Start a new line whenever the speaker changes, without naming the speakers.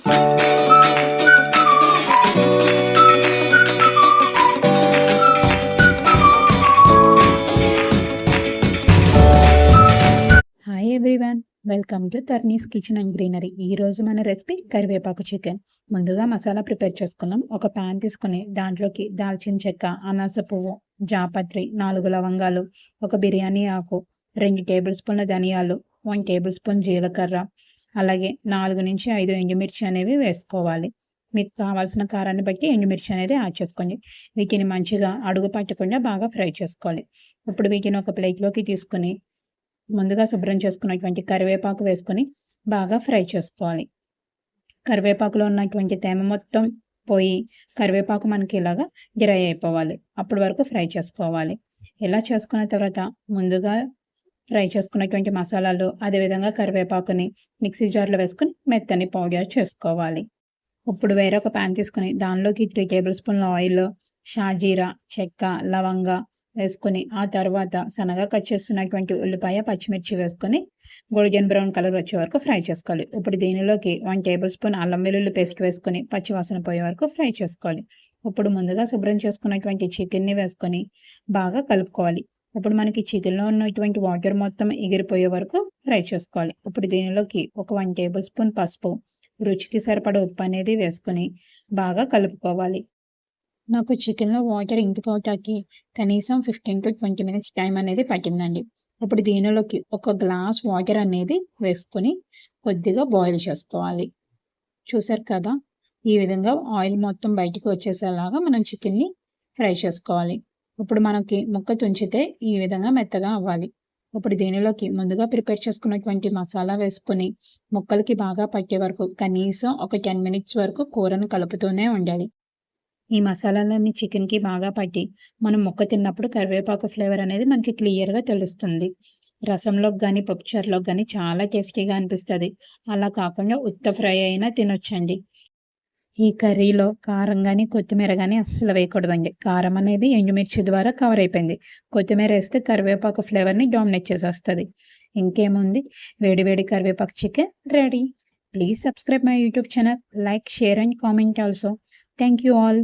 Hi everyone, welcome to తర్నీస్ kitchen and greenery. ఈరోజు మన రెసిపీ కరివేపాకు చికెన్. ముందుగా మసాలా ప్రిపేర్ చేసుకుందాం. ఒక ప్యాన్ తీసుకుని దాంట్లోకి దాల్చిన చెక్క, అనాస పువ్వు, జాపత్రి, 4 లవంగాలు, ఒక బిర్యానీ ఆకు, 2 టేబుల్ స్పూన్ల ధనియాలు, 1 టేబుల్ స్పూన్ జీలకర్ర, అలాగే 4 నుంచి 5 ఎండుమిర్చి అనేవి వేసుకోవాలి. మీకు కావాల్సిన కారాన్ని బట్టి ఎండుమిర్చి అనేది యాడ్ చేసుకోండి. వీటిని మంచిగా అడుగు పట్టకుండా బాగా ఫ్రై చేసుకోవాలి. ఇప్పుడు వీటిని ఒక ప్లేట్లోకి తీసుకుని ముందుగా శుభ్రం చేసుకున్నటువంటి కరివేపాకు వేసుకొని బాగా ఫ్రై చేసుకోవాలి. కరివేపాకులో ఉన్నటువంటి తేమ మొత్తం పోయి కరివేపాకు మనకి ఇలాగా డ్రై అయిపోవాలి. అప్పటి వరకు ఫ్రై చేసుకోవాలి. ఇలా చేసుకున్న తర్వాత ముందుగా ఫ్రై చేసుకున్నటువంటి మసాలాలు, అదేవిధంగా కరివేపాకుని మిక్సీ జార్లో వేసుకుని మెత్తని పౌడర్ చేసుకోవాలి. ఇప్పుడు వేరొక ప్యాన్ తీసుకుని దానిలోకి 3 టేబుల్ స్పూన్ల ఆయిల్, షాజీరా, చెక్క, లవంగ వేసుకొని ఆ తర్వాత సన్నగా కట్ చేస్తున్నటువంటి ఉల్లిపాయ, పచ్చిమిర్చి వేసుకొని గోల్డెన్ బ్రౌన్ కలర్ వచ్చే వరకు ఫ్రై చేసుకోవాలి. ఇప్పుడు దీనిలోకి 1 టేబుల్ స్పూన్ అల్లం వెల్లుల్లి పేస్ట్ వేసుకొని పచ్చివాసన పోయే వరకు ఫ్రై చేసుకోవాలి. ఇప్పుడు ముందుగా శుభ్రం చేసుకున్నటువంటి చికెన్ని వేసుకొని బాగా కలుపుకోవాలి. ఇప్పుడు మనకి చికెన్లో ఉన్నటువంటి వాటర్ మొత్తం ఎగిరిపోయే వరకు ఫ్రై చేసుకోవాలి. ఇప్పుడు దీనిలోకి ఒక 1 టేబుల్ స్పూన్ పసుపు, రుచికి సరిపడ ఉప్పు అనేది వేసుకొని బాగా కలుపుకోవాలి. నాకు చికెన్లో వాటర్ ఇంకిపోవటానికి కనీసం 15 to 20 మినిట్స్ టైం అనేది పట్టిందండి. ఇప్పుడు దీనిలోకి ఒక గ్లాస్ వాటర్ అనేది వేసుకొని కొద్దిగా బాయిల్ చేసుకోవాలి. చూసారు కదా, ఈ విధంగా ఆయిల్ మొత్తం బయటికి వచ్చేసేలాగా మనం చికెన్ని ఫ్రై చేసుకోవాలి. ఇప్పుడు మనకి ముక్క తుంచితే ఈ విధంగా మెత్తగా అవ్వాలి. ఇప్పుడు దీనిలోకి ముందుగా ప్రిపేర్ చేసుకున్నటువంటి మసాలా వేసుకొని ముక్కలకి బాగా పట్టే వరకు కనీసం ఒక 10 మినిట్స్ వరకు కూరను కలుపుతూనే ఉండాలి. ఈ మసాలాలన్నీ చికెన్కి బాగా పట్టి మనం ముక్క తిన్నప్పుడు కరివేపాకు ఫ్లేవర్ అనేది మనకి క్లియర్గా తెలుస్తుంది. రసంలోకి కానీ పప్పుచారులోకి కానీ చాలా టేస్టీగా అనిపిస్తుంది. అలా కాకుండా ఉత్త ఫ్రై అయినా తినొచ్చండి. ఈ కర్రీలో కారం కానీ కొత్తిమీర కానీ అస్సలు వేయకూడదండి. కారం అనేది ఎండుమిర్చి ద్వారా కవర్ అయిపోయింది. కొత్తిమీర వేస్తే కరివేపాకు ఫ్లేవర్ని డామినేట్ చేసేస్తుంది. ఇంకేముంది, వేడి కరివేపాకు chicken ready. Please subscribe my YouTube channel, like, share and comment also. Thank you all.